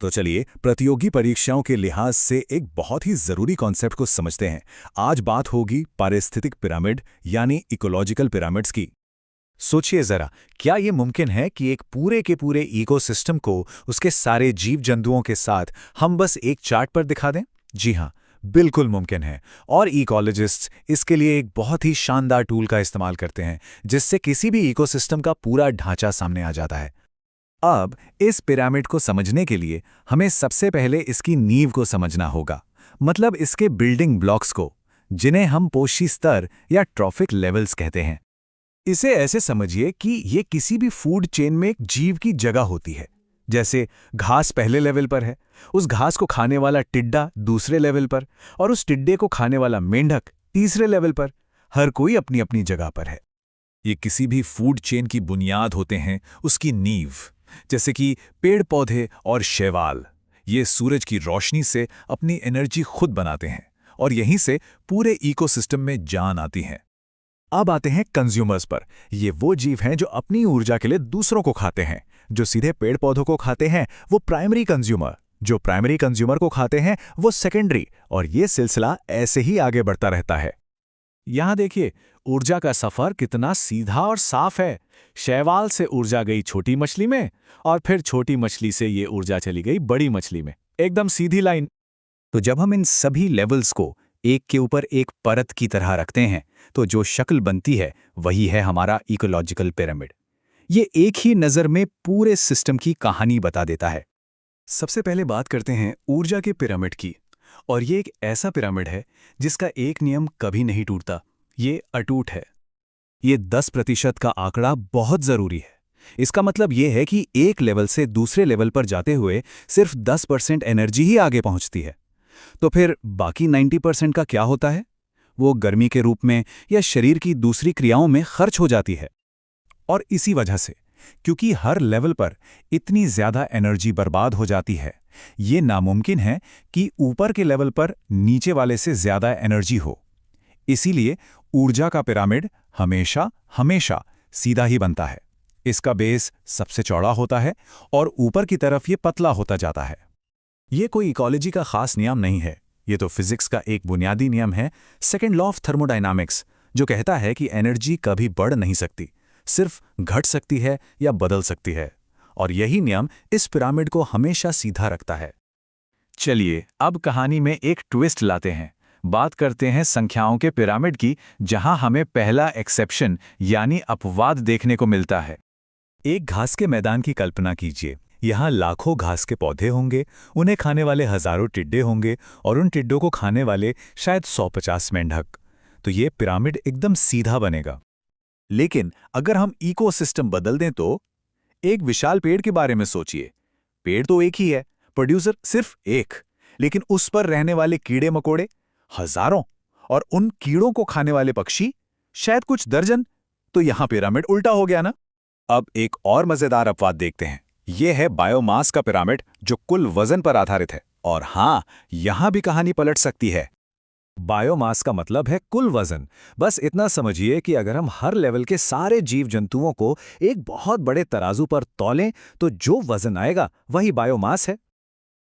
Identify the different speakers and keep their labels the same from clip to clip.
Speaker 1: तो चलिए प्रतियोगी परीक्षाओं के लिहाज से एक बहुत ही जरूरी कॉन्सेप्ट को समझते हैं। आज बात होगी पारिस्थितिक पिरामिड यानी इकोलॉजिकल पिरामिड्स की। सोचिए जरा, क्या ये मुमकिन है कि एक पूरे के पूरे इकोसिस्टम को उसके सारे जीव जंतुओं के साथ हम बस एक चार्ट पर दिखा दें? जी हाँ, बिल्कुल मुमकिन है। और इकोलॉजिस्ट्स इसके लिए एक बहुत ही शानदार टूल का इस्तेमाल करते हैं, जिससे किसी भी इकोसिस्टम का पूरा ढांचा सामने आ जाता है। अब इस पिरामिड को समझने के लिए हमें सबसे पहले इसकी नींव को समझना होगा, मतलब इसके बिल्डिंग ब्लॉक्स को, जिन्हें हम पोषी स्तर या ट्रॉफिक लेवल्स कहते हैं। इसे ऐसे समझिए कि ये किसी भी फूड चेन में एक जीव की जगह होती है। जैसे घास पहले लेवल पर है, उस घास को खाने वाला टिड्डा दूसरे लेवल पर, और उस टिड्डे को खाने वाला मेंढक तीसरे लेवल पर। हर कोई अपनी अपनी जगह पर है। ये किसी भी फूड चेन की बुनियाद होते हैं, उसकी नींव। जैसे कि पेड़ पौधे और शैवाल, ये सूरज की रोशनी से अपनी एनर्जी खुद बनाते हैं और यहीं से पूरे इकोसिस्टम में जान आती है। अब आते हैं कंज्यूमर्स पर। ये वो जीव हैं जो अपनी ऊर्जा के लिए दूसरों को खाते हैं। जो सीधे पेड़ पौधों को खाते हैं वो प्राइमरी कंज्यूमर, जो प्राइमरी कंज्यूमर को खाते हैं वो सेकेंडरी, और ये सिलसिला ऐसे ही आगे बढ़ता रहता है। यहां देखिए, ऊर्जा का सफर कितना सीधा और साफ है। शैवाल से ऊर्जा गई छोटी मछली में, और फिर छोटी मछली से ये ऊर्जा चली गई बड़ी मछली में। एकदम सीधी लाइन। तो जब हम इन सभी लेवल्स को एक के ऊपर एक परत की तरह रखते हैं, तो जो शक्ल बनती है वही है हमारा इकोलॉजिकल पिरामिड। ये एक ही नज़र में पूरे सिस्टम की कहानी बता देता है। सबसे पहले बात करते हैं ऊर्जा के पिरामिड की। और ये एक ऐसा पिरामिड है जिसका एक नियम कभी नहीं टूटता। ये अटूट है। ये 10% का आंकड़ा बहुत जरूरी है। इसका मतलब ये है कि एक लेवल से दूसरे लेवल पर जाते हुए सिर्फ 10% एनर्जी ही आगे पहुंचती है। तो फिर बाकी 90% का क्या होता है? वो गर्मी के रूप में या शरीर की दूसरी क्रियाओं में खर्च हो जाती है। और इसी वजह से, क्योंकि हर लेवल पर इतनी ज्यादा एनर्जी बर्बाद हो जाती है, ये नामुमकिन है कि ऊपर के लेवल पर नीचे वाले से ज्यादा एनर्जी हो। इसीलिए ऊर्जा का पिरामिड हमेशा हमेशा सीधा ही बनता है। इसका बेस सबसे चौड़ा होता है और ऊपर की तरफ ये पतला होता जाता है। ये कोई इकोलॉजी का खास नियम नहीं है, ये तो फिजिक्स का एक बुनियादी नियम है, सेकेंड लॉ ऑफ थर्मोडायनामिक्स, जो कहता है कि एनर्जी कभी बढ़ नहीं सकती, सिर्फ घट सकती है या बदल सकती है। और यही नियम इस पिरामिड को हमेशा सीधा रखता है। चलिए अब कहानी में एक ट्विस्ट लाते हैं। बात करते हैं संख्याओं के पिरामिड की, जहां हमें पहला एक्सेप्शन यानी अपवाद देखने को मिलता है। एक घास के मैदान की कल्पना कीजिए। यहाँ लाखों घास के पौधे होंगे, उन्हें खाने वाले हजारों टिड्डे होंगे, और उन टिड्डों को खाने वाले शायद 150 मेंढक। तो ये पिरामिड एकदम सीधा बनेगा। लेकिन अगर हम इकोसिस्टम बदल दें तो एक विशाल पेड़ के बारे में सोचिए। पेड़ तो एक ही है, प्रोड्यूसर सिर्फ एक, लेकिन उस पर रहने वाले कीड़े मकोड़े हजारों, और उन कीड़ों को खाने वाले पक्षी शायद कुछ दर्जन। तो यहां पिरामिड उल्टा हो गया ना। अब एक और मजेदार अपवाद देखते हैं। यह है बायोमास का पिरामिड, जो कुल वजन पर आधारित है। और हां, यहां भी कहानी पलट सकती है। बायोमास का मतलब है कुल वजन। बस इतना समझिए कि अगर हम हर लेवल के सारे जीव जंतुओं को एक बहुत बड़े तराजू पर तौलें, तो जो वजन आएगा वही बायोमास है।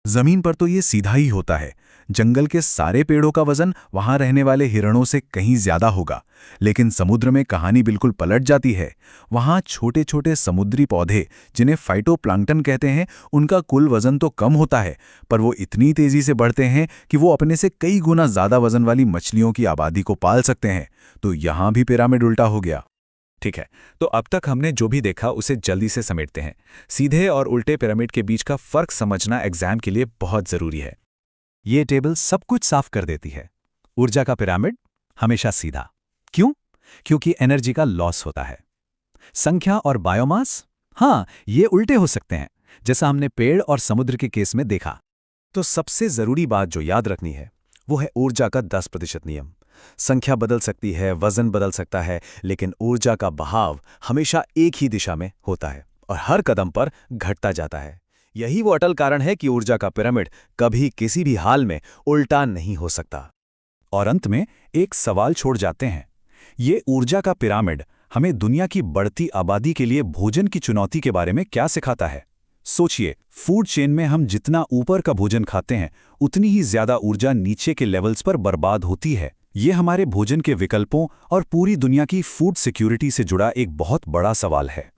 Speaker 1: जमीन पर तो ये सीधा ही होता है। जंगल के सारे पेड़ों का वजन वहां रहने वाले हिरणों से कहीं ज्यादा होगा। लेकिन समुद्र में कहानी बिल्कुल पलट जाती है। वहां छोटे छोटे समुद्री पौधे, जिन्हें फाइटोप्लैंक्टन कहते हैं, उनका कुल वजन तो कम होता है, पर वो इतनी तेजी से बढ़ते हैं कि वो अपने से कई गुना ज्यादा वजन वाली मछलियों की आबादी को पाल सकते हैं। तो यहां भी पिरामिड उल्टा हो गया। ठीक है, तो अब तक हमने जो भी देखा उसे जल्दी से समेटते हैं। सीधे और उल्टे पिरामिड के बीच का फर्क समझना एग्जाम के लिए बहुत जरूरी है। ये टेबल सब कुछ साफ कर देती है। ऊर्जा का पिरामिड हमेशा सीधा। क्यों? क्योंकि एनर्जी का लॉस होता है। संख्या और बायोमास, हाँ, ये उल्टे हो सकते हैं, जैसा हमने पेड़ और समुद्र के केस में देखा। तो सबसे जरूरी बात जो याद रखनी है वो है ऊर्जा का 10% नियम। संख्या बदल सकती है, वजन बदल सकता है, लेकिन ऊर्जा का बहाव हमेशा एक ही दिशा में होता है और हर कदम पर घटता जाता है। यही वो अटल कारण है कि ऊर्जा का पिरामिड कभी किसी भी हाल में उल्टा नहीं हो सकता। और अंत में एक सवाल छोड़ जाते हैं। ये ऊर्जा का पिरामिड हमें दुनिया की बढ़ती आबादी के लिए भोजन की चुनौती के बारे में क्या सिखाता है? सोचिए, फूड चेन में हम जितना ऊपर का भोजन खाते हैं उतनी ही ज्यादा ऊर्जा नीचे के लेवल्स पर बर्बाद होती है। ये हमारे भोजन के विकल्पों और पूरी दुनिया की फूड सिक्योरिटी से जुड़ा एक बहुत बड़ा सवाल है।